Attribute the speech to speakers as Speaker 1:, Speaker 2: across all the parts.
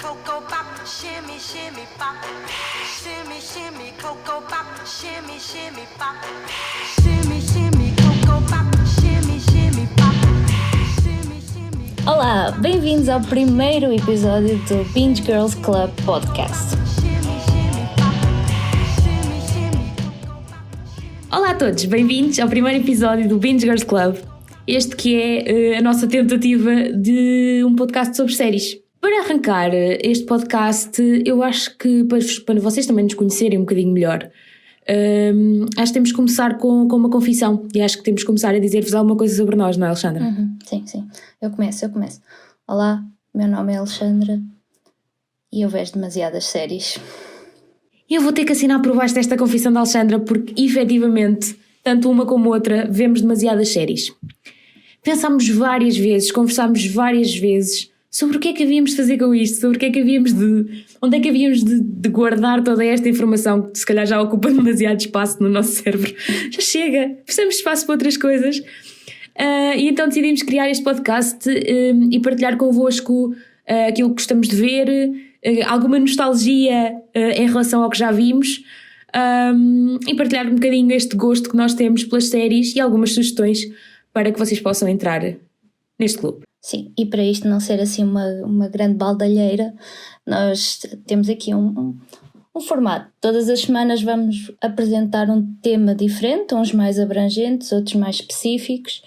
Speaker 1: cocoa pop, shimmy, shimmy pop. Shimmy, shimmy, cocoa pop, shimmy, shimmy pop. Shimmy, shimmy, cocoa pop, shimmy, shimmy pop. Shimmy, shimmy.
Speaker 2: Olá, bem-vindos ao primeiro episódio do Binge Girls Club Podcast. Olá a todos, bem-vindos ao primeiro episódio do Binge Girls Club. Este que é a nossa tentativa de um podcast sobre séries. Para arrancar este podcast, eu acho que para vocês também nos conhecerem um bocadinho melhor, acho que temos que começar com uma confissão. E acho que temos que começar a dizer-vos alguma coisa sobre nós, não é, Alexandra?
Speaker 3: Sim. Eu começo. Olá, meu nome é Alexandra e eu vejo demasiadas séries.
Speaker 2: Eu vou ter que assinar por baixo desta confissão da Alexandra porque, efetivamente, tanto uma como outra, vemos demasiadas séries. Pensámos várias vezes, conversámos várias vezes sobre o que é que havíamos de fazer com isto, sobre o que é que havíamos de... onde é que havíamos de guardar toda esta informação que se calhar já ocupa demasiado espaço no nosso cérebro. Já chega, precisamos de espaço para outras coisas. E então decidimos criar este podcast e partilhar convosco aquilo que gostamos de ver, alguma nostalgia em relação ao que já vimos, e partilhar um bocadinho este gosto que nós temos pelas séries e algumas sugestões para que vocês possam entrar neste clube.
Speaker 3: Sim, e para isto não ser assim uma grande baldalheira, nós temos aqui um formato. Todas as semanas vamos apresentar um tema diferente, uns mais abrangentes, outros mais específicos,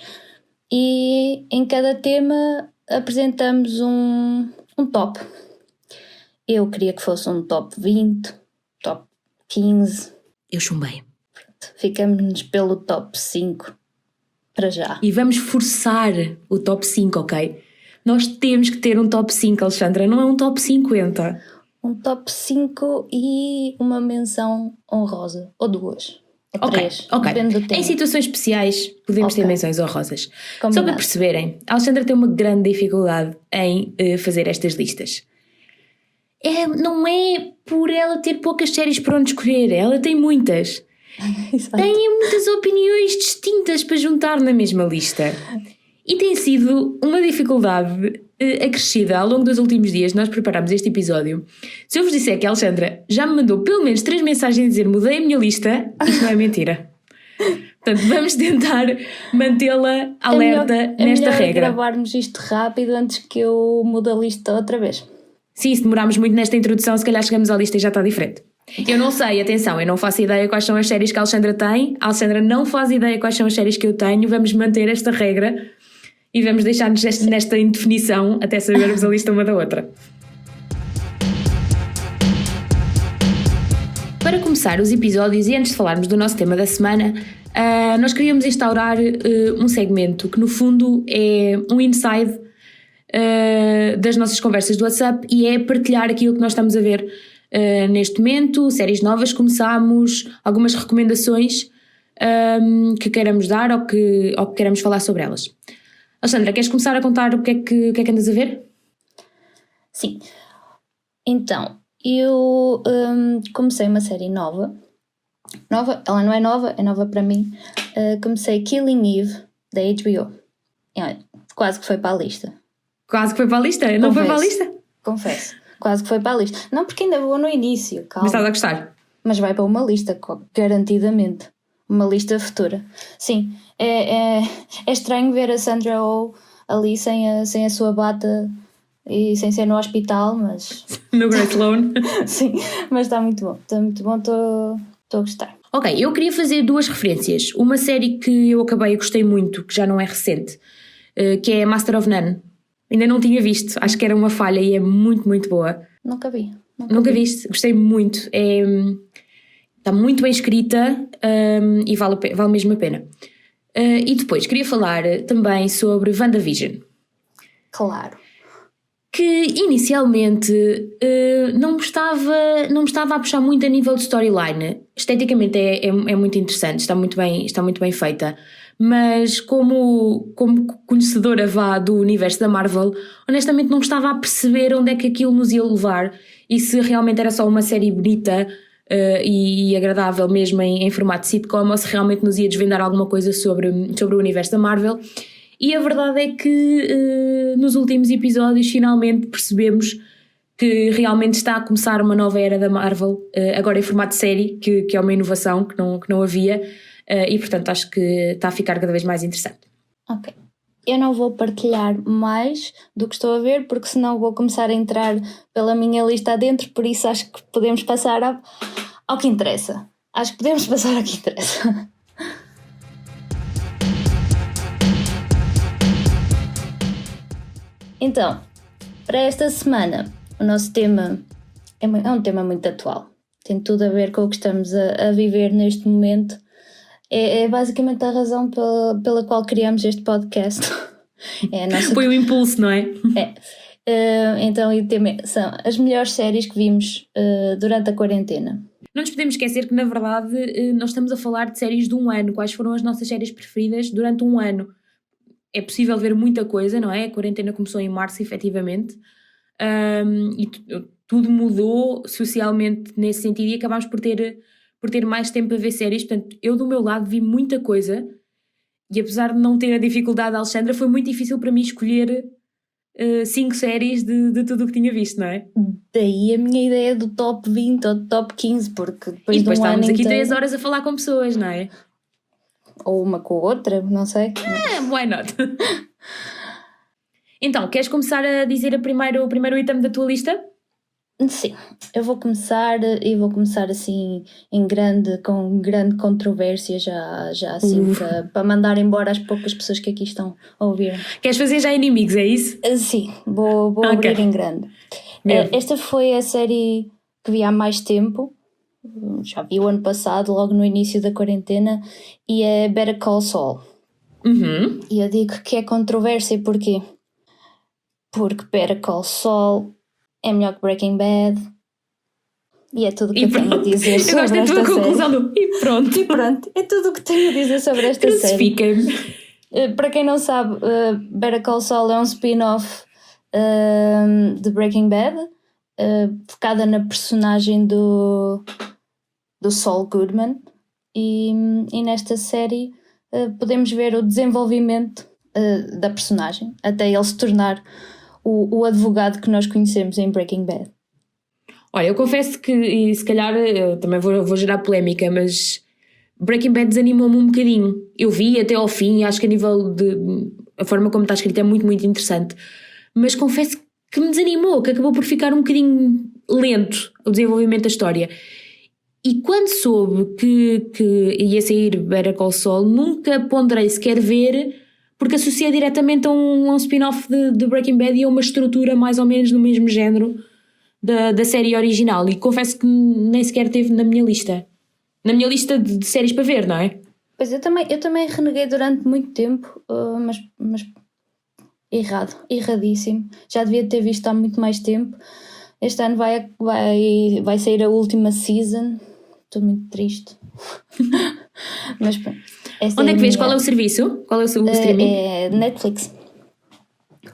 Speaker 3: e em cada tema apresentamos um top. Eu queria que fosse um top 20, top 15.
Speaker 2: Eu chumbei.
Speaker 3: Ficamos pelo top 5 para já.
Speaker 2: E vamos forçar o top 5, ok? Nós temos que ter um top 5, Alexandra, não é um top 50.
Speaker 3: Um top 5 e uma menção honrosa, ou duas, ou três, depende do tema.
Speaker 2: Em situações especiais podemos ter menções honrosas.
Speaker 3: Combinado.
Speaker 2: Só para perceberem, a Alexandra tem uma grande dificuldade em fazer estas listas. Não é por ela ter poucas séries para onde escolher, ela tem muitas.
Speaker 3: Exato.
Speaker 2: Tem muitas opiniões distintas para juntar na mesma lista. E tem sido uma dificuldade acrescida ao longo dos últimos dias. Nós preparámos este episódio. Se eu vos disser que a Alexandra já me mandou pelo menos 3 mensagens a dizer mudei a minha lista, isto não é mentira. Portanto, vamos tentar mantê-la alerta nesta regra.
Speaker 3: É melhor gravarmos isto rápido antes que eu mude a lista outra vez.
Speaker 2: Sim, se demorarmos muito nesta introdução, se calhar chegamos à lista e já está diferente. Eu não sei, atenção, eu não faço ideia quais são as séries que a Alexandra tem. A Alexandra não faz ideia quais são as séries que eu tenho. Vamos manter esta regra e vamos deixar-nos nesta indefinição até sabermos a lista uma da outra. Para começar os episódios e antes de falarmos do nosso tema da semana, nós queríamos instaurar um segmento que no fundo é um inside das nossas conversas do WhatsApp e é partilhar aquilo que nós estamos a ver neste momento, séries novas que começámos, algumas recomendações que queiramos dar ou que queiramos falar sobre elas. Alexandra, queres começar a contar o que é que andas a ver?
Speaker 3: Sim. Então, eu comecei uma série nova. Ela não é nova, é nova para mim. Comecei Killing Eve, da HBO. E, olha, quase que foi para a lista.
Speaker 2: Quase que foi para a lista? Não foi para a lista?
Speaker 3: Confesso, quase que foi para a lista. Não, porque ainda vou no início, calma.
Speaker 2: Mas estás a gostar?
Speaker 3: Mas vai para uma lista, garantidamente. Uma lista futura. Sim, é estranho ver a Sandra Oh ali sem a sua bata e sem ser no hospital, mas...
Speaker 2: No Great Sloan.
Speaker 3: Sim, mas está muito bom. Está muito bom, estou a gostar.
Speaker 2: Ok, eu queria fazer 2 referências. Uma série que eu acabei e gostei muito, que já não é recente, que é Master of None. Ainda não tinha visto, acho que era uma falha e é muito, muito boa.
Speaker 3: Nunca vi.
Speaker 2: Nunca viste? Gostei muito. Está muito bem escrita e vale mesmo a pena. E depois, queria falar também sobre WandaVision.
Speaker 3: Claro.
Speaker 2: Que inicialmente não me estava a puxar muito a nível de storyline. Esteticamente é muito interessante, está muito bem feita. Mas como conhecedora do universo da Marvel, honestamente não estava a perceber onde é que aquilo nos ia levar e se realmente era só uma série bonita e agradável mesmo em formato de sitcom ou se realmente nos ia desvendar alguma coisa sobre o universo da Marvel. E a verdade é que nos últimos episódios finalmente percebemos que realmente está a começar uma nova era da Marvel, agora em formato de série, que é uma inovação que não havia, e portanto acho que está a ficar cada vez mais interessante.
Speaker 3: Ok. Eu não vou partilhar mais do que estou a ver, porque senão vou começar a entrar pela minha lista adentro, por isso acho que podemos passar ao que interessa. Acho que podemos passar ao que interessa. Então, para esta semana, o nosso tema é um tema muito atual. Tem tudo a ver com o que estamos a viver neste momento. É basicamente a razão pela qual criamos este podcast.
Speaker 2: Foi o impulso, não é?
Speaker 3: Então, o tema são as melhores séries que vimos durante a quarentena.
Speaker 2: Não nos podemos esquecer que, na verdade, nós estamos a falar de séries de um ano. Quais foram as nossas séries preferidas durante um ano? É possível ver muita coisa, não é? A quarentena começou em março, efetivamente. E tudo mudou socialmente nesse sentido e acabámos por ter mais tempo a ver séries. Portanto, eu do meu lado vi muita coisa e apesar de não ter a dificuldade da Alexandra, foi muito difícil para mim escolher 5 séries de tudo o que tinha visto, não é?
Speaker 3: Daí a minha ideia do top 20 ou do top 15, porque depois de um ano
Speaker 2: estávamos aqui
Speaker 3: inteiro...
Speaker 2: 3 horas a falar com pessoas, não é?
Speaker 3: Ou uma com a outra, não sei.
Speaker 2: Why not? Então, queres começar a dizer o primeiro item da tua lista?
Speaker 3: Sim, eu vou começar assim em com grande controvérsia já assim para mandar embora as poucas pessoas que aqui estão a ouvir.
Speaker 2: Queres fazer já inimigos, é isso?
Speaker 3: Sim, vou abrir em grande. Esta foi a série que vi há mais tempo, já vi o ano passado, logo no início da quarentena, e é Better Call Saul.
Speaker 2: Uhum.
Speaker 3: E eu digo que é controvérsia porquê? Porque Better Call Saul é melhor que Breaking Bad e é tudo o que eu tenho a dizer sobre esta série.
Speaker 2: Conclusão e pronto.
Speaker 3: E pronto, é tudo o que tenho a dizer sobre esta série. Para quem não sabe, Better Call Saul é um spin-off de Breaking Bad, focada na personagem do Saul Goodman, e nesta série podemos ver o desenvolvimento da personagem até ele se tornar o advogado que nós conhecemos em Breaking Bad.
Speaker 2: Olha, eu confesso que, e se calhar eu também vou gerar polémica, mas Breaking Bad desanimou-me um bocadinho. Eu vi até ao fim, acho que a nível de... a forma como está escrito é muito, muito interessante. Mas confesso que me desanimou, que acabou por ficar um bocadinho lento o desenvolvimento da história. E quando soube que ia sair Better Call Saul, nunca ponderei sequer ver... porque associei diretamente a um spin-off de Breaking Bad e a uma estrutura mais ou menos no mesmo género da série original. E confesso que nem sequer teve na minha lista. Na minha lista de séries para ver, não é?
Speaker 3: Pois eu também reneguei durante muito tempo, mas erradíssimo. Já devia ter visto há muito mais tempo. Este ano vai sair a última season. Estou muito triste. Mas pronto.
Speaker 2: Onde é que vês? Qual é o serviço? Qual é o streaming?
Speaker 3: É Netflix.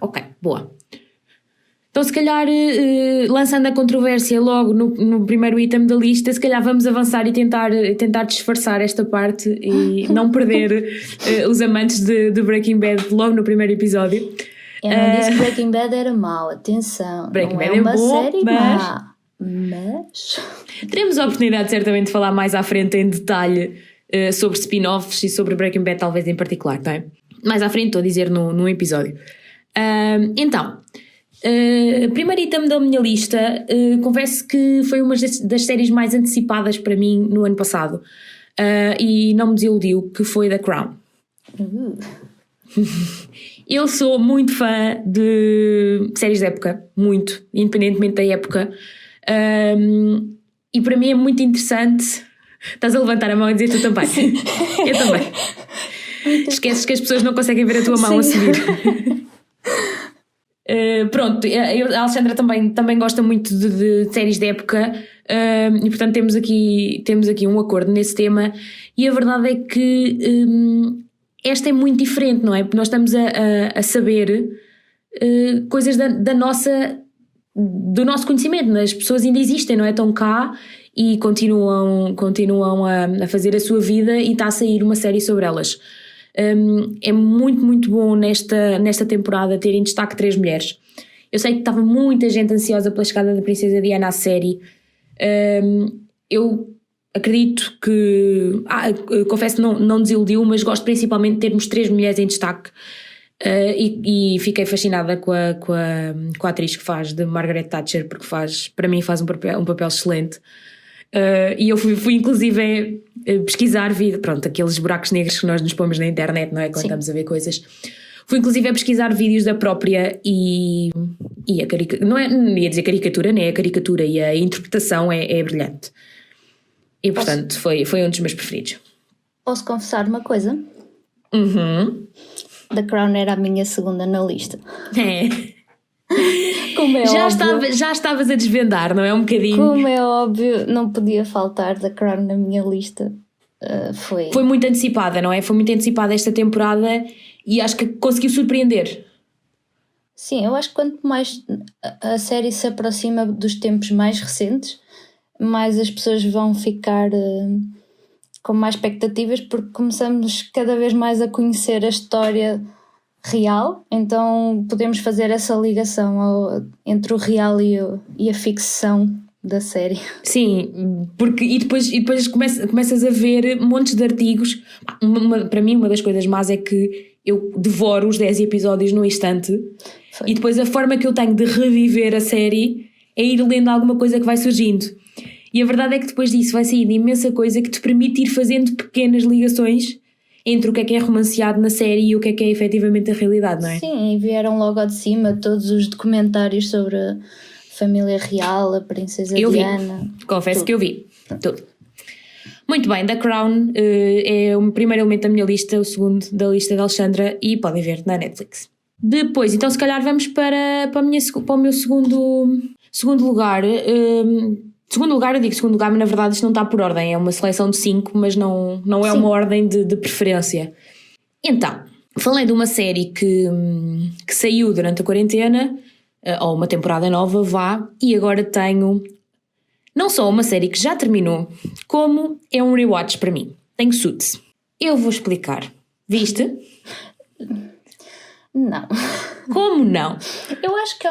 Speaker 2: Ok, boa. Então se calhar, lançando a controvérsia logo no primeiro item da lista, se calhar vamos avançar e tentar disfarçar esta parte e não perder os amantes de Breaking Bad logo no primeiro episódio.
Speaker 3: Eu não disse que Breaking Bad era mau, atenção.
Speaker 2: Breaking
Speaker 3: não
Speaker 2: Bad
Speaker 3: é uma
Speaker 2: bom,
Speaker 3: série má. Mas...
Speaker 2: teremos a oportunidade certamente de falar mais à frente em detalhe sobre spin-offs e sobre Breaking Bad talvez em particular, não é? Mais à frente estou a dizer num episódio. Então, primeiro item da minha lista, confesso que foi uma das séries mais antecipadas para mim no ano passado, e não me desiludiu, que foi The Crown. Eu sou muito fã de séries de época, muito, independentemente da época, e para mim é muito interessante. Estás a levantar a mão e dizer tu também. Eu também. Esqueces que as pessoas não conseguem ver a tua mão. Sim. A seguir. Pronto, a Alexandra também gosta muito de séries de época, e portanto temos aqui um acordo nesse tema, e a verdade é que esta é muito diferente, não é? Porque nós estamos a saber coisas do nosso conhecimento. As pessoas ainda existem, não é? Estão cá e continuam a fazer a sua vida, e está a sair uma série sobre elas. É muito, muito bom nesta temporada ter em destaque 3 mulheres. Eu sei que estava muita gente ansiosa pela chegada da Princesa Diana à série. Eu acredito que... confesso que não desiludiu, mas gosto principalmente de termos 3 mulheres em destaque. E fiquei fascinada com a atriz que faz de Margaret Thatcher, porque para mim faz um papel excelente. E eu fui inclusive pesquisar pronto, aqueles buracos negros que nós nos pomos na internet, não é? Quando estamos a ver coisas. Fui inclusive a pesquisar vídeos da própria e a caricatura, não ia dizer caricatura, né? A caricatura e a interpretação é brilhante. E portanto foi um dos meus preferidos.
Speaker 3: Posso confessar uma coisa? The Crown era a minha segunda na lista. Como é óbvio,
Speaker 2: já estavas a desvendar, não é? Um bocadinho.
Speaker 3: Como é óbvio, não podia faltar The Crown na minha lista. Foi
Speaker 2: muito antecipada, não é? Foi muito antecipada esta temporada e acho que conseguiu surpreender.
Speaker 3: Sim, eu acho que quanto mais a série se aproxima dos tempos mais recentes, mais as pessoas vão ficar com mais expectativas, porque começamos cada vez mais a conhecer a história real, então podemos fazer essa ligação entre o real e a ficção da série.
Speaker 2: Sim, porque e depois começas a ver montes de artigos. Para mim uma das coisas más é que eu devoro os 10 episódios num instante. E depois a forma que eu tenho de reviver a série é ir lendo alguma coisa que vai surgindo. E a verdade é que depois disso vai sair imensa coisa que te permite ir fazendo pequenas ligações entre o que é romanceado na série e o que é efetivamente a realidade, não é?
Speaker 3: Sim, e vieram logo ao de cima todos os documentários sobre a família real, a princesa Diana.
Speaker 2: Confesso que eu vi tudo. Muito bem, The Crown é o primeiro elemento da minha lista, o segundo da lista de Alexandra, e podem ver na Netflix. Depois, então se calhar vamos para o meu segundo lugar. Segundo lugar, eu digo segundo lugar, mas na verdade isto não está por ordem, é uma seleção de 5, mas não é uma ordem de preferência. Então, falei de uma série que saiu durante a quarentena, ou uma temporada nova, e agora tenho não só uma série que já terminou, como é um rewatch para mim. Tenho Suits. Eu vou explicar. Viste?
Speaker 3: Não.
Speaker 2: Como não?
Speaker 3: Eu acho que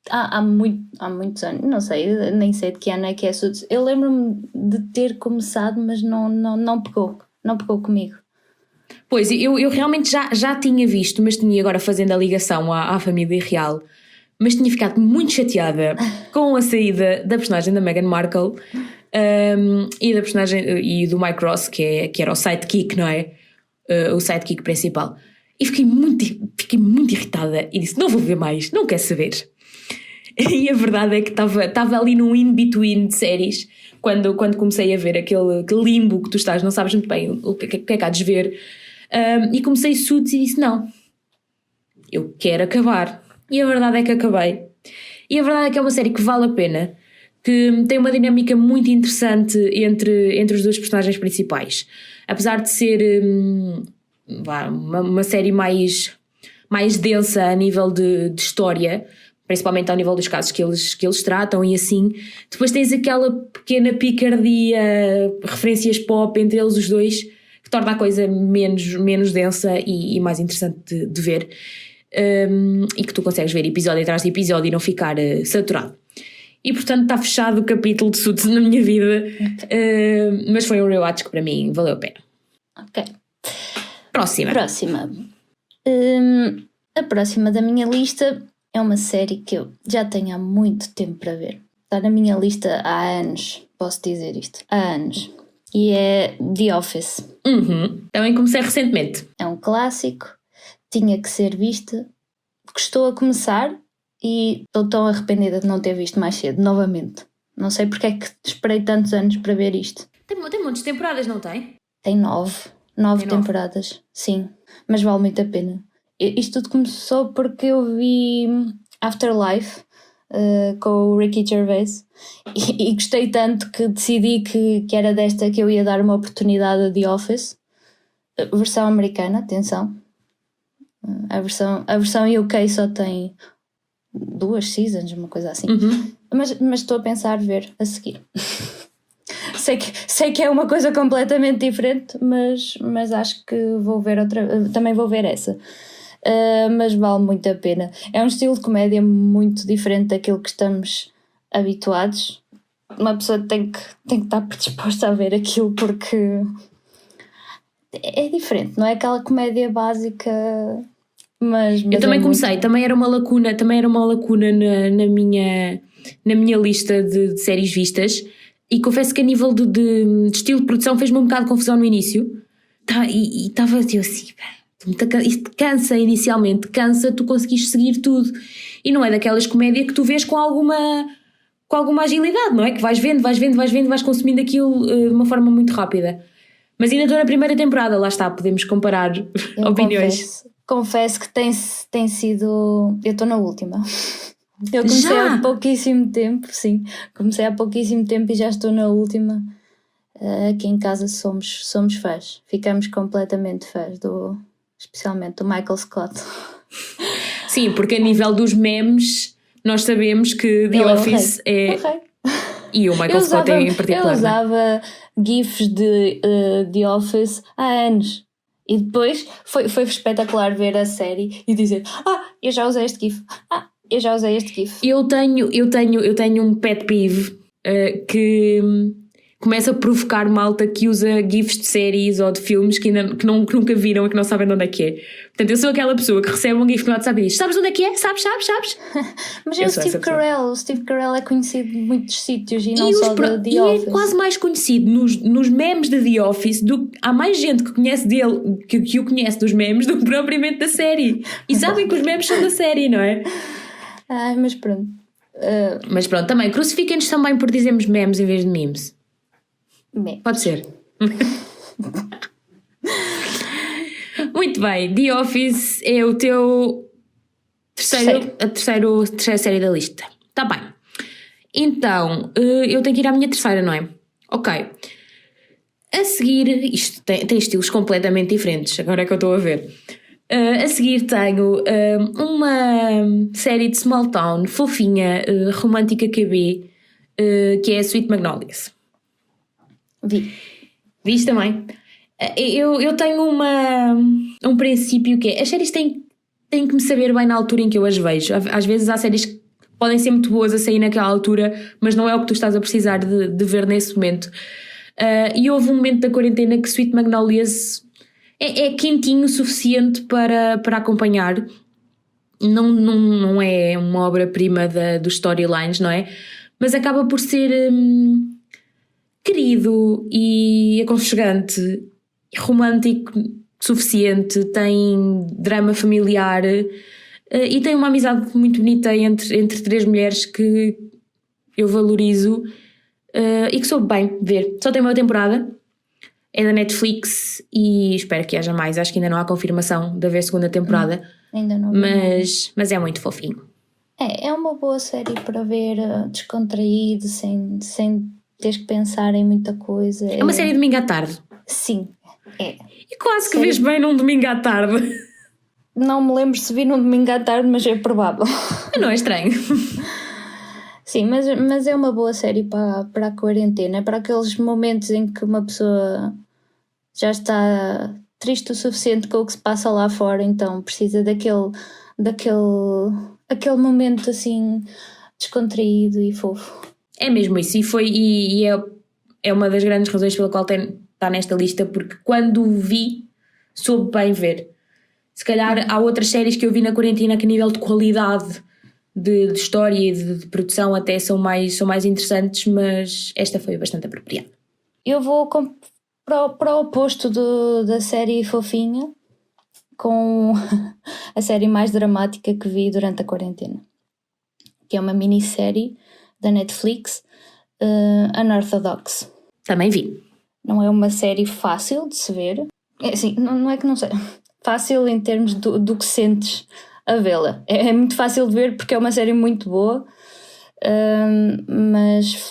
Speaker 3: há muitos anos, não sei, nem sei de que ano é que é Suits. Eu lembro-me de ter começado, mas não pegou comigo.
Speaker 2: Pois, eu realmente já tinha visto, mas tinha agora fazendo a ligação à família real, mas tinha ficado muito chateada com a saída da personagem da Meghan Markle e da personagem e do Mike Ross, que era o sidekick, não é? O sidekick principal. E fiquei muito irritada e disse, não vou ver mais, não quero saber. E a verdade é que estava ali num in-between de séries, quando comecei a ver aquele limbo que tu estás, não sabes muito bem o que é que há de ver. E comecei Suits e disse, não, eu quero acabar. E a verdade é que acabei. E a verdade é que é uma série que vale a pena, que tem uma dinâmica muito interessante entre os dois personagens principais. Apesar de ser uma série mais densa a nível de história, principalmente ao nível dos casos que eles tratam e assim, depois tens aquela pequena picardia, referências pop entre eles os dois, que torna a coisa menos densa e mais interessante de ver, e que tu consegues ver episódio atrás de episódio e não ficar saturado. E portanto está fechado o capítulo de Suits na minha vida, mas foi um rewatch que para mim valeu a pena.
Speaker 3: Ok.
Speaker 2: Próxima.
Speaker 3: A próxima da minha lista é uma série que eu já tenho há muito tempo para ver. Está na minha lista há anos, posso dizer isto, há anos. E é The Office.
Speaker 2: Também comecei recentemente.
Speaker 3: É um clássico, tinha que ser vista. Estou a começar e estou tão arrependida de não ter visto mais cedo, novamente. Não sei porque é que esperei tantos anos para ver isto.
Speaker 2: Tem muitas temporadas, não tem?
Speaker 3: Tem 9 temporadas, sim, mas vale muito a pena. Isto tudo começou porque eu vi Afterlife com o Ricky Gervais e gostei tanto que decidi que era desta que eu ia dar uma oportunidade a The Office, versão americana, atenção. A versão UK só tem 2 seasons, uma coisa assim. Mas estou a pensar ver a seguir. Sei que é uma coisa completamente diferente, mas acho que vou ver também vou ver essa. mas vale muito a pena. É um estilo de comédia muito diferente daquilo que estamos habituados. Uma pessoa tem que estar predisposta a ver aquilo porque é diferente, não é aquela comédia básica, mas
Speaker 2: Eu também
Speaker 3: é
Speaker 2: comecei,
Speaker 3: muito...
Speaker 2: também era uma lacuna na minha lista de séries vistas, e confesso que a nível de estilo de produção fez-me um bocado de confusão no início, e estava eu assim, isto cansa inicialmente, tu conseguiste seguir tudo, e não é daquelas comédias que tu vês com alguma agilidade, não é? Que vais vendo, vais consumindo aquilo de uma forma muito rápida. Mas ainda estou na primeira temporada, lá está, podemos comparar opiniões.
Speaker 3: Confesso que tem sido... Eu estou na última. Eu comecei
Speaker 2: Já?
Speaker 3: há pouquíssimo tempo, sim. Comecei há pouquíssimo tempo e já estou na última. Aqui em casa somos fãs. Ficamos completamente fãs, especialmente do Michael Scott.
Speaker 2: Sim, porque a nível dos memes, nós sabemos que The Office é...
Speaker 3: O rei.
Speaker 2: E o Michael Scott em particular.
Speaker 3: Eu usava GIFs de The Office há anos. E depois foi espetacular ver a série e dizer: eu já usei este GIF. Eu já usei este GIF.
Speaker 2: Eu tenho um pet peeve que começa a provocar malta que usa GIFs de séries ou de filmes que nunca viram e que não sabem de onde é que é. Portanto, eu sou aquela pessoa que recebe um GIF no WhatsApp e diz: sabes onde é que é? Sabes?
Speaker 3: Mas é o Steve Carell. O Steve Carell é conhecido de muitos sítios e não só de The Office.
Speaker 2: E é quase mais conhecido nos memes de The Office. Há mais gente que conhece dele, que o conhece dos memes, do que propriamente da série. E sabem que os memes são da série, não é?
Speaker 3: Mas pronto.
Speaker 2: Mas pronto, também crucifiquem-nos também por dizermos memes em vez de memes. Pode ser. Muito bem, The Office é o teu terceira série da lista. Tá bem. Então, eu tenho que ir à minha terceira, não é? Ok. A seguir, isto tem estilos completamente diferentes, agora é que eu estou a ver. A seguir tenho uma série de small town, fofinha, romântica KB, que é a Sweet Magnolias.
Speaker 3: Vi.
Speaker 2: Viste também? Eu tenho um princípio que é: as séries têm que me saber bem na altura em que eu as vejo. Às vezes há séries que podem ser muito boas a sair naquela altura, mas não é o que tu estás a precisar de ver nesse momento. E houve um momento da quarentena que Sweet Magnolias é quentinho o suficiente para acompanhar. Não é uma obra-prima dos storylines, não é? Mas acaba por ser querido e aconchegante, romântico suficiente, tem drama familiar e tem uma amizade muito bonita entre três mulheres que eu valorizo e que soube bem ver. Só tem uma temporada, é da Netflix e espero que haja mais. Acho que ainda não há confirmação de haver segunda temporada.
Speaker 3: Ainda não.
Speaker 2: Mas é muito fofinho.
Speaker 3: É uma boa série para ver descontraído, sem teres que pensar em muita coisa.
Speaker 2: É uma série de domingo à tarde.
Speaker 3: Sim, é.
Speaker 2: E quase que vês bem num domingo à tarde.
Speaker 3: Não me lembro se vi num domingo à tarde, mas é provável.
Speaker 2: Não é estranho.
Speaker 3: Sim, mas é uma boa série para a quarentena, para aqueles momentos em que uma pessoa já está triste o suficiente com o que se passa lá fora, então precisa daquele momento assim descontraído e fofo. É
Speaker 2: mesmo isso, e é uma das grandes razões pela qual está nesta lista, porque quando o vi soube bem ver. Se calhar há outras séries que eu vi na quarentena que a nível de qualidade de história e de produção até são mais interessantes, mas esta foi bastante apropriada. Eu vou para o oposto da série fofinha, com a série mais dramática que vi durante a quarentena, que é uma minissérie da Netflix, Unorthodox. Também vi. Não é uma série fácil de se ver. É assim, não é que não seja fácil em termos do que sentes a vê-la. É muito fácil de ver porque é uma série muito boa, mas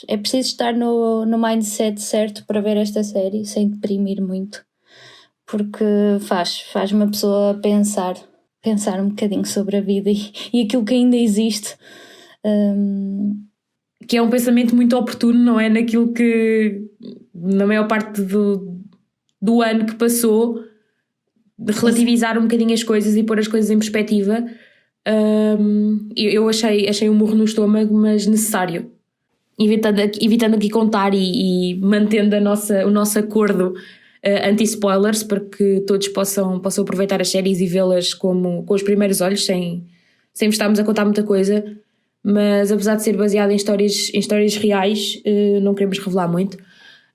Speaker 2: é preciso estar no mindset certo para ver esta série sem deprimir muito, porque faz uma pessoa pensar um bocadinho sobre a vida e aquilo que ainda existe, que é um pensamento muito oportuno, não é? Naquilo que na maior parte do ano que passou de relativizar um bocadinho as coisas e pôr as coisas em perspectiva. Eu achei um murro no estômago, mas necessário. Evitando aqui contar e mantendo o nosso acordo anti-spoilers, para que todos possam aproveitar as séries e vê-las com os primeiros olhos, sem estarmos a contar muita coisa. Mas apesar de ser baseado em histórias reais, não queremos revelar muito.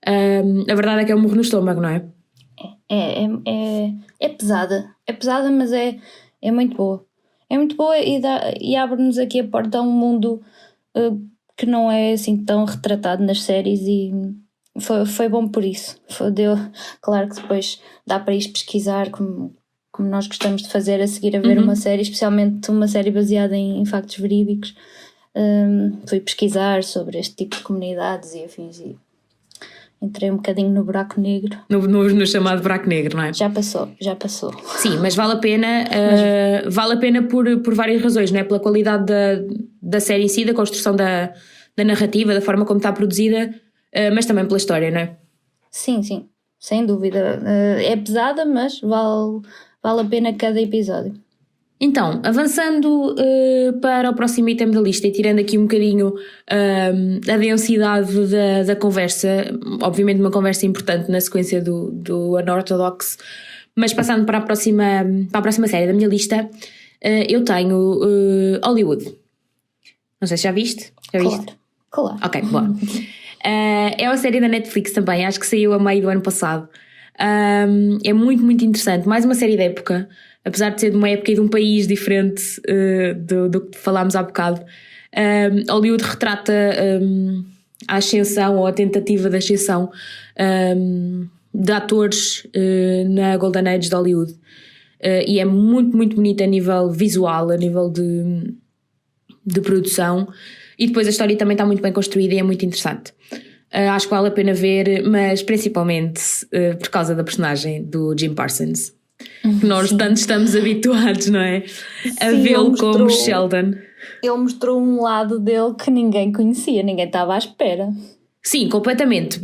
Speaker 2: A verdade é que é um murro no estômago, não é?
Speaker 3: É pesada. É pesada, mas é muito boa. É muito boa e abre-nos aqui a porta a um mundo que não é assim tão retratado nas séries, e foi bom por isso. Claro que depois dá para ir pesquisar, como nós gostamos de fazer a seguir a ver uma série, especialmente uma série baseada em factos verídicos. Fui pesquisar sobre este tipo de comunidades e afins, e entrei um bocadinho no buraco negro.
Speaker 2: No chamado buraco negro, não é?
Speaker 3: Já passou.
Speaker 2: Sim, mas vale a pena, vale a pena por várias razões, não é? Pela qualidade da série em si, da construção da narrativa, da forma como está produzida, mas também pela história, não é?
Speaker 3: Sim, sem dúvida. É pesada, mas vale a pena cada episódio.
Speaker 2: Então, avançando para o próximo item da lista e tirando aqui um bocadinho a densidade da conversa, obviamente uma conversa importante na sequência do Unorthodox, mas passando para a próxima série da minha lista, eu tenho Hollywood. Não sei se já viste?
Speaker 3: Claro.
Speaker 2: Ok, boa. É uma série da Netflix também, acho que saiu a meio do ano passado. É muito, muito interessante. Mais uma série da época, apesar de ser de uma época e de um país diferente do que falámos há bocado. Hollywood retrata a ascensão ou a tentativa de ascensão de atores na Golden Age de Hollywood. E é muito, muito bonita a nível visual, a nível de produção. E depois a história também está muito bem construída e é muito interessante. Acho que vale a pena ver, mas principalmente por causa da personagem do Jim Parsons. Que nós tanto estamos habituados, não é? A vê-lo como Sheldon.
Speaker 3: Ele mostrou um lado dele que ninguém conhecia, ninguém estava à espera.
Speaker 2: Sim, completamente.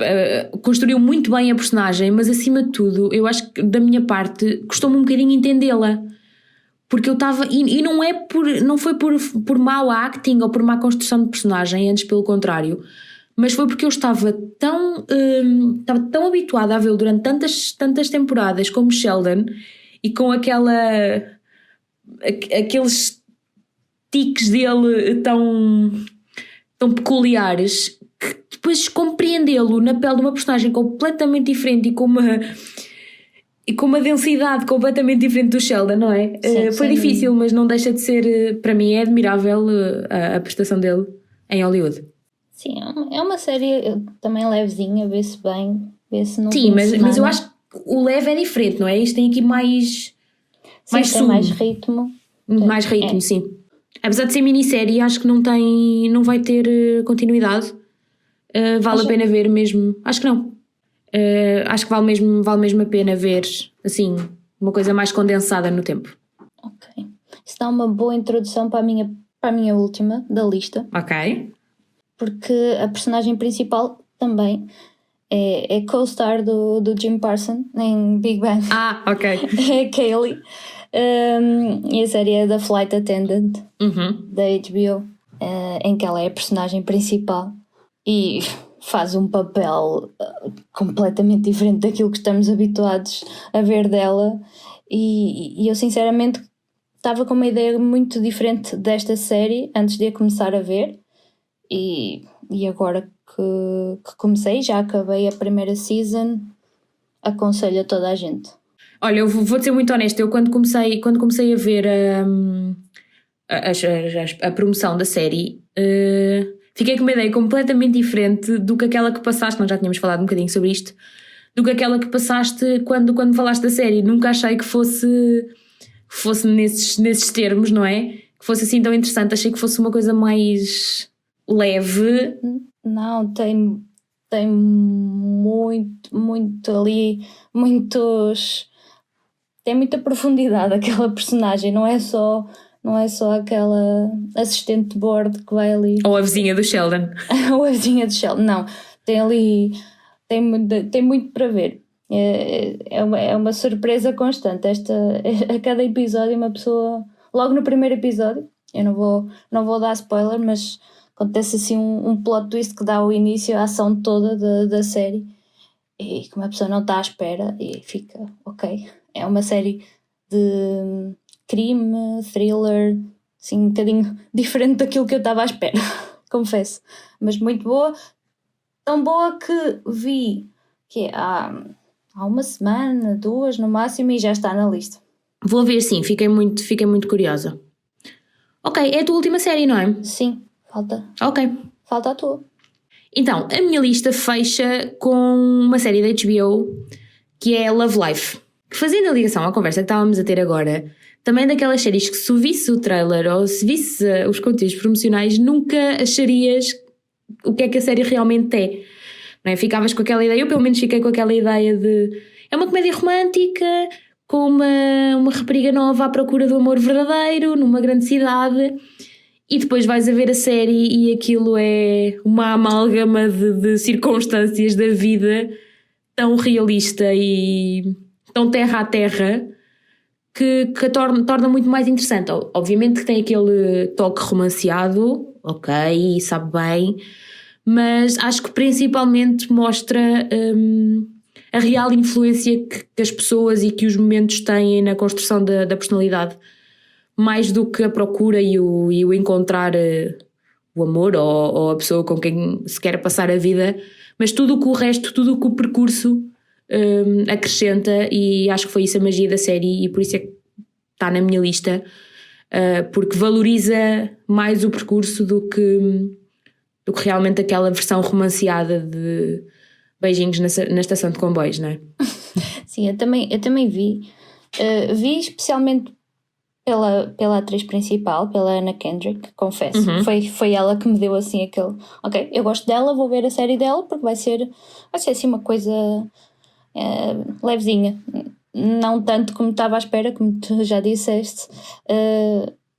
Speaker 2: Construiu muito bem a personagem, mas acima de tudo, eu acho que da minha parte custou-me um bocadinho entendê-la. Porque eu estava. E não foi por mau acting ou por má construção de personagem, antes pelo contrário. Mas foi porque eu estava tão habituada a vê-lo durante tantas temporadas como Sheldon, e com aqueles tiques dele tão peculiares, que depois compreendê-lo na pele de uma personagem completamente diferente e com uma densidade completamente diferente do Sheldon, não é?
Speaker 3: Sim,
Speaker 2: foi difícil, mas não deixa de ser, para mim é admirável a prestação dele em Hollywood.
Speaker 3: Sim, é uma série também levezinha, vê-se bem, vê-se não.
Speaker 2: Sim, mas eu acho que o leve é diferente, não é? Isto tem aqui mais
Speaker 3: tem mais ritmo.
Speaker 2: Mais ritmo, sim. Apesar de ser minissérie, acho que não vai ter continuidade. Vale a pena ver mesmo. Acho que não. Acho que vale mesmo a pena ver, assim, uma coisa mais condensada no tempo.
Speaker 3: Ok. Isso dá uma boa introdução para a minha última da lista.
Speaker 2: Ok.
Speaker 3: Porque a personagem principal também é co-star do Jim Parsons em Big Bang.
Speaker 2: Ah, ok.
Speaker 3: É Kaylee. E a série é The Flight Attendant, da HBO, em que ela é a personagem principal e faz um papel completamente diferente daquilo que estamos habituados a ver dela. E eu sinceramente estava com uma ideia muito diferente desta série antes de a começar a ver. E agora que comecei, já acabei a primeira season, aconselho a toda a gente.
Speaker 2: Olha, eu vou-te ser muito honesta, eu quando comecei a ver a promoção da série, fiquei com uma ideia completamente diferente do que aquela que passaste, nós já tínhamos falado um bocadinho sobre isto, do que aquela que passaste quando me falaste da série. Nunca achei que fosse nesses termos, não é? Que fosse assim tão interessante, achei que fosse uma coisa mais leve.
Speaker 3: Não, tem muito ali, tem muita profundidade aquela personagem, não é só aquela assistente de bordo que vai ali.
Speaker 2: Ou a vizinha do Sheldon.
Speaker 3: Ou a vizinha do Sheldon, não, tem ali, tem muito para ver. É uma surpresa constante. A cada episódio, uma pessoa. Logo no primeiro episódio, eu não vou dar spoiler, mas acontece assim um plot twist que dá o início à ação toda da série e que uma pessoa não está à espera e fica, ok. É uma série de crime, thriller, assim, um bocadinho diferente daquilo que eu estava à espera, confesso. Mas muito boa. Tão boa que vi que há uma semana, 2 no máximo, e já está na lista.
Speaker 2: Vou ver, sim, fiquei muito curiosa. Ok, é a tua última série, não é?
Speaker 3: Sim, falta a tua.
Speaker 2: Então, a minha lista fecha com uma série da HBO que é Love Life. Que, fazendo a ligação à conversa que estávamos a ter agora, também daquelas séries que, se visse o trailer ou se visse os conteúdos promocionais, nunca acharias o que é que a série realmente é. Não é? Ficavas com aquela ideia, eu pelo menos fiquei com aquela ideia de... É uma comédia romântica com uma rapariga nova à procura do amor verdadeiro numa grande cidade, e depois vais a ver a série e aquilo é uma amálgama de circunstâncias da vida tão realista e tão terra a terra que a torna muito mais interessante. Obviamente que tem aquele toque romanceado, ok, sabe bem, mas acho que principalmente mostra a real influência que as pessoas e que os momentos têm na construção da personalidade, mais do que a procura e o encontrar o amor ou a pessoa com quem se quer passar a vida, mas tudo o que o resto, tudo o que o percurso acrescenta, e acho que foi isso a magia da série e por isso é que está na minha lista, porque valoriza mais o percurso do que realmente aquela versão romanceada de beijinhos na estação de comboios, não é?
Speaker 3: Sim, eu também vi. Vi especialmente pela atriz principal, pela Anna Kendrick, confesso. Foi ela que me deu assim aquele... Ok, eu gosto dela, vou ver a série dela porque vai ser assim uma coisa levezinha. Não tanto como estava à espera, como tu já disseste.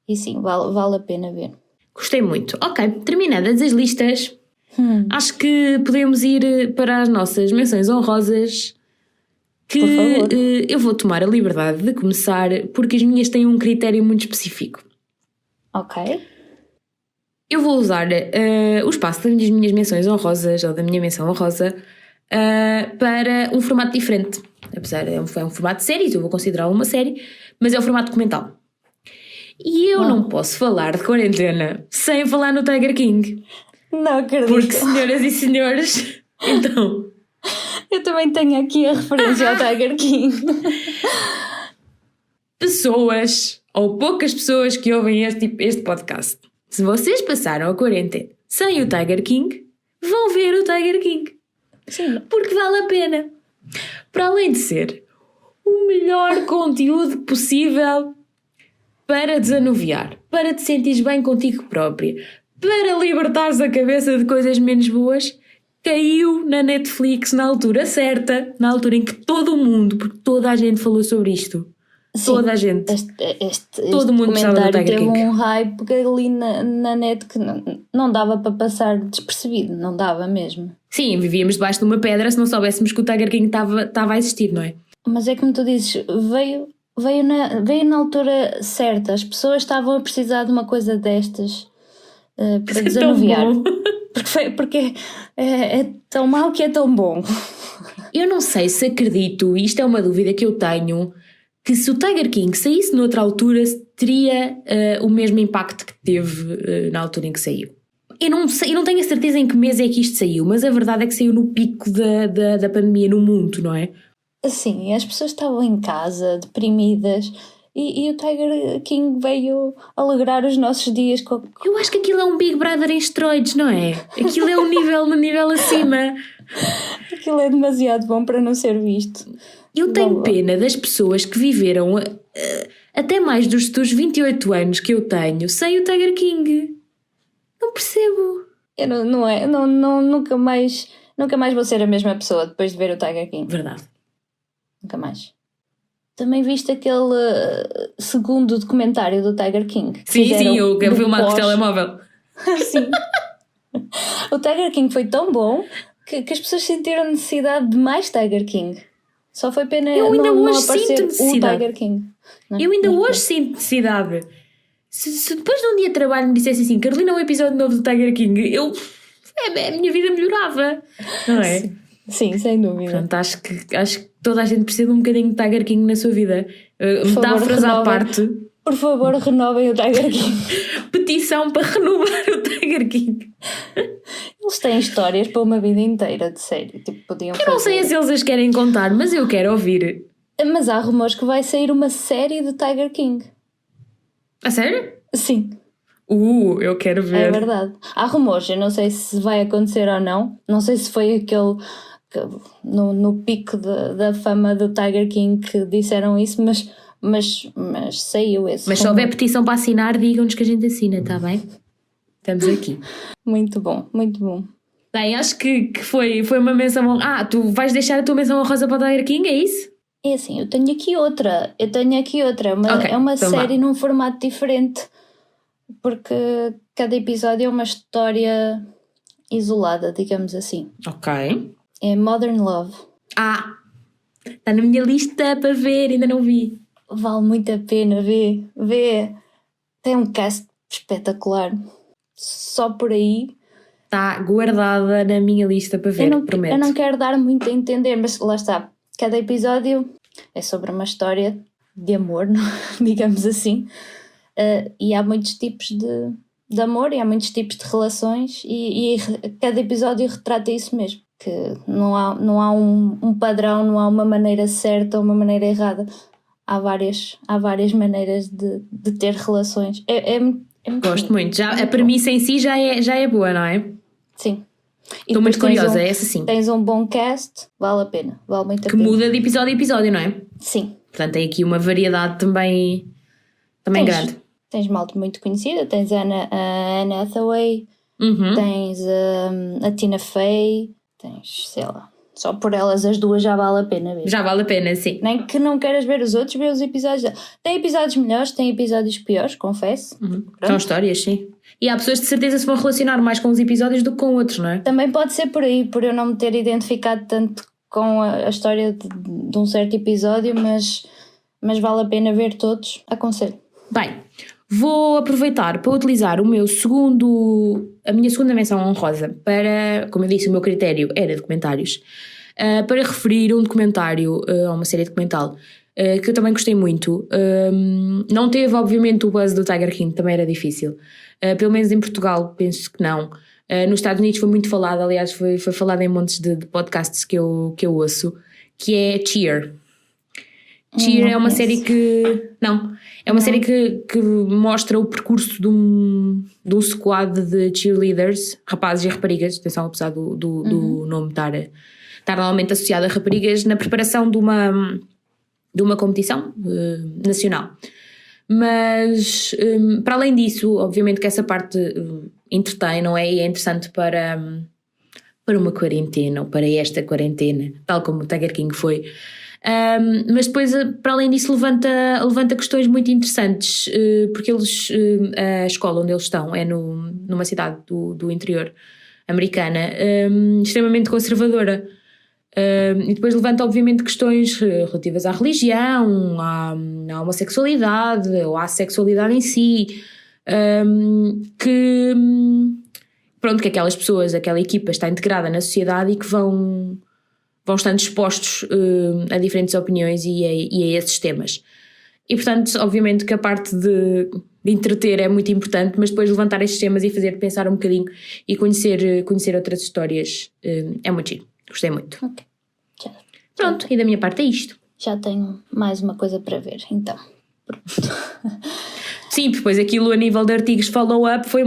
Speaker 3: E sim, vale a pena ver.
Speaker 2: Gostei muito. Ok, terminadas as listas, acho que podemos ir para as nossas menções honrosas, que
Speaker 3: por favor.
Speaker 2: Eu vou tomar a liberdade de começar porque as minhas têm um critério muito específico.
Speaker 3: Ok.
Speaker 2: Eu vou usar o espaço das minhas menções honrosas ou da minha menção honrosa para um formato diferente. Apesar de é um formato de séries, eu vou considerá-lo uma série, mas é o formato documental. E eu não posso falar de quarentena sem falar no Tiger King.
Speaker 3: Não acredito.
Speaker 2: Porque, senhoras e senhores, então...
Speaker 3: Eu também tenho aqui a referência ao Tiger King.
Speaker 2: Pessoas, ou poucas pessoas que ouvem este podcast, se vocês passaram a quarentena sem o Tiger King, vão ver o Tiger King.
Speaker 3: Sim.
Speaker 2: Porque vale a pena. Para além de ser o melhor conteúdo possível para desanuviar, para te sentires bem contigo própria, para libertares a cabeça de coisas menos boas, caiu na Netflix na altura certa, na altura em que todo o mundo, porque toda a gente falou sobre isto. Sim, toda a gente. Todo mundo estava no Tiger King.
Speaker 3: Teve um hype ali na net que não dava para passar despercebido, não dava mesmo.
Speaker 2: Sim, vivíamos debaixo de uma pedra se não soubéssemos que o Tiger King estava a existir, não é?
Speaker 3: Mas é como tu dizes, veio na altura certa, as pessoas estavam a precisar de uma coisa destas para desanuviar. Porque é tão mau que é tão bom.
Speaker 2: Eu não sei se acredito, e isto é uma dúvida que eu tenho, que se o Tiger King saísse noutra altura teria o mesmo impacto que teve na altura em que saiu. Eu não tenho a certeza em que mês é que isto saiu, mas a verdade é que saiu no pico da pandemia no mundo, não é?
Speaker 3: Sim, as pessoas estavam em casa, deprimidas, e o Tiger King veio alegrar os nossos dias.
Speaker 2: Eu acho que aquilo é um Big Brother em esteroides, não é? Aquilo é um nível acima.
Speaker 3: Aquilo é demasiado bom para não ser visto.
Speaker 2: Eu tenho pena das pessoas que viveram até mais dos 28 anos que eu tenho sem o Tiger King. Não percebo.
Speaker 3: Eu nunca mais vou ser a mesma pessoa depois de ver o Tiger King.
Speaker 2: Verdade.
Speaker 3: Nunca mais. Também viste aquele segundo documentário do Tiger King?
Speaker 2: Sim, eu filmado com o telemóvel.
Speaker 3: Sim. O Tiger King foi tão bom que as pessoas sentiram necessidade de mais Tiger King. Só foi pena
Speaker 2: Eu ainda
Speaker 3: não
Speaker 2: hoje
Speaker 3: aparecer
Speaker 2: sinto
Speaker 3: o
Speaker 2: necessidade.
Speaker 3: Tiger King. Não é?
Speaker 2: Eu ainda hoje sinto necessidade. Se depois de um dia de trabalho me dissesse assim, Carolina, um episódio novo do Tiger King, a minha vida melhorava, não é?
Speaker 3: Sim, sem dúvida.
Speaker 2: Portanto, acho que toda a gente precisa de um bocadinho de Tiger King na sua vida. Metáforas à
Speaker 3: renovem.
Speaker 2: parte.
Speaker 3: Por favor, renovem o Tiger King.
Speaker 2: Petição para renovar o Tiger King.
Speaker 3: Eles têm histórias para uma vida inteira, de série. Tipo, podiam
Speaker 2: Eu não sei se eles as querem contar, mas eu quero ouvir.
Speaker 3: Mas há rumores que vai sair uma série do Tiger King.
Speaker 2: A sério?
Speaker 3: Sim,
Speaker 2: Eu quero
Speaker 3: é
Speaker 2: ver.
Speaker 3: verdade. Há rumores, eu não sei se vai acontecer ou não. Não sei se foi aquele no pico da fama do Tiger King que disseram isso, mas saiu esse
Speaker 2: Mas se
Speaker 3: rumor.
Speaker 2: houver petição para assinar, digam-nos que a gente assina, está bem? Estamos aqui.
Speaker 3: Muito bom, muito bom.
Speaker 2: Bem, acho que foi uma menção. Tu vais deixar a tua menção honrosa para o Tiger King, é isso?
Speaker 3: É assim, eu tenho aqui outra.
Speaker 2: Ok,
Speaker 3: É uma
Speaker 2: então
Speaker 3: série
Speaker 2: vá.
Speaker 3: num formato diferente. Porque cada episódio é uma história isolada, digamos assim.
Speaker 2: Ok.
Speaker 3: É Modern Love.
Speaker 2: Está na minha lista para ver, ainda não vi.
Speaker 3: Vale muito a pena ver. Tem um cast espetacular. Só por aí.
Speaker 2: Está guardada na minha lista para ver, prometo.
Speaker 3: Eu não quero dar muito a entender, mas lá está. Cada episódio é sobre uma história de amor, digamos assim. E há muitos tipos de amor e há muitos tipos de relações e cada episódio retrata isso mesmo, que não há um padrão, não há uma maneira certa ou uma maneira errada. Há várias maneiras de ter relações. É muito
Speaker 2: Gosto
Speaker 3: bonito.
Speaker 2: muito. Já, a
Speaker 3: Muito
Speaker 2: premissa em si já é boa, não é?
Speaker 3: bom. Sim. E
Speaker 2: Estou muito
Speaker 3: depois
Speaker 2: curiosa, essa sim.
Speaker 3: Tens um bom cast, vale a pena. Vale muito a
Speaker 2: Que
Speaker 3: pena.
Speaker 2: muda de episódio a episódio, não é?
Speaker 3: Sim.
Speaker 2: Portanto, tem aqui uma variedade também grande.
Speaker 3: Tens malta muito conhecida, tens a Anne Hathaway,
Speaker 2: Uhum.
Speaker 3: tens a Tina Fey, tens, sei lá, só por elas as duas já vale a pena ver.
Speaker 2: Já vale a pena, sim.
Speaker 3: Nem que não queiras ver os outros, vê os episódios dela. Tem episódios melhores, tem episódios piores, confesso.
Speaker 2: São histórias, sim. E há pessoas que de certeza se vão relacionar mais com os episódios do que com outros, não é?
Speaker 3: Também pode ser por aí, por eu não me ter identificado tanto com a história de um certo episódio, mas vale a pena ver todos, aconselho.
Speaker 2: Bem, vou aproveitar para utilizar a minha segunda menção honrosa para, como eu disse, o meu critério era documentários, para referir um documentário, ou uma série documental, que eu também gostei muito. Não teve, obviamente, o buzz do Tiger King, também era difícil. Pelo menos em Portugal, penso que não. Nos Estados Unidos foi muito falado, aliás, foi falado em montes de podcasts que eu ouço, que é Cheer. Cheer é uma série que... Não, é uma série que mostra o percurso de um squad de cheerleaders, rapazes e raparigas, atenção, apesar do nome estar normalmente associado a raparigas, na preparação de uma competição nacional. Mas, para além disso, obviamente que essa parte entretém, não é? E é interessante para uma quarentena, ou para esta quarentena, tal como o Tiger King foi. Mas depois, para além disso, levanta questões muito interessantes, porque a escola onde eles estão é numa cidade do interior americana, extremamente conservadora. E depois levanta, obviamente, questões relativas à religião, à homossexualidade ou à sexualidade em si, que aquelas pessoas, aquela equipa está integrada na sociedade e que vão estando expostos a diferentes opiniões e a esses temas. E, portanto, obviamente que a parte de entreter é muito importante, mas depois levantar estes temas e fazer pensar um bocadinho e conhecer outras histórias é muito giro. Gostei muito.
Speaker 3: Ok.
Speaker 2: Pronto, e da minha parte é isto.
Speaker 3: Já tenho mais uma coisa para ver, então.
Speaker 2: Sim, depois aquilo a nível de artigos follow-up foi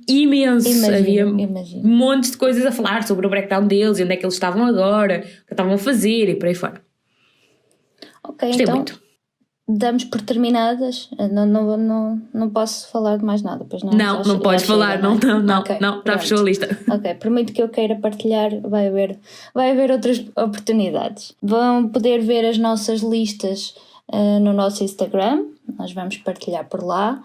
Speaker 2: imenso. Havia
Speaker 3: Imagino.
Speaker 2: montes de coisas a falar sobre o breakdown deles e onde é que eles estavam agora, o que estavam a fazer e por aí fora.
Speaker 3: Ok,
Speaker 2: Gostei
Speaker 3: então
Speaker 2: muito.
Speaker 3: damos por terminadas. Não posso falar de mais nada, pois não?
Speaker 2: Não podes falar, não,
Speaker 3: Ok,
Speaker 2: já
Speaker 3: pronto.
Speaker 2: fechou a lista.
Speaker 3: Ok, por muito que eu queira partilhar, vai haver outras oportunidades. Vão poder ver as nossas listas no nosso Instagram, nós vamos partilhar por lá.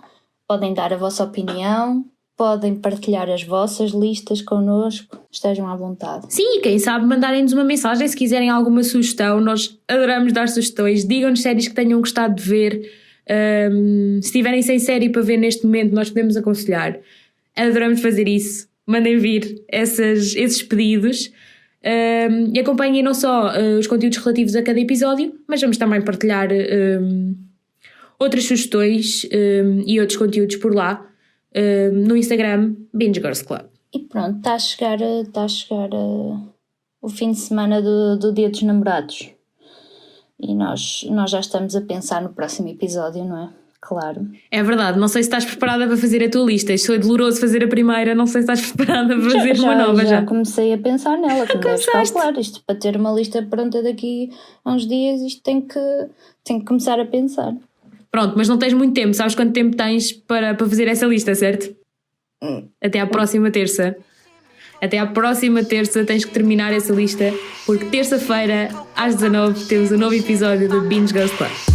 Speaker 3: Podem dar a vossa opinião, podem partilhar as vossas listas connosco, estejam à vontade.
Speaker 2: Sim, quem sabe mandarem-nos uma mensagem se quiserem alguma sugestão, nós adoramos dar sugestões, digam-nos séries que tenham gostado de ver, se estiverem sem série para ver neste momento nós podemos aconselhar, adoramos fazer isso, mandem vir esses pedidos. E acompanhem não só os conteúdos relativos a cada episódio, mas vamos também partilhar outras sugestões e outros conteúdos por lá no Instagram Binge Girls Club.
Speaker 3: E pronto, está a chegar o fim de semana do Dia dos Namorados e nós já estamos a pensar no próximo episódio, não é? Claro.
Speaker 2: É verdade, não sei se estás preparada para fazer a tua lista. Isto foi doloroso fazer a primeira, não sei se estás preparada para fazer uma nova já.
Speaker 3: Já comecei a pensar nela, como deves calcular. Isto para ter uma lista pronta daqui a uns dias, isto tem que começar a pensar.
Speaker 2: Pronto, mas não tens muito tempo, sabes quanto tempo tens para fazer essa lista, certo? Até à próxima terça. Até à próxima terça tens que terminar essa lista, porque terça-feira às 19 temos um novo episódio do Binge Girls Club.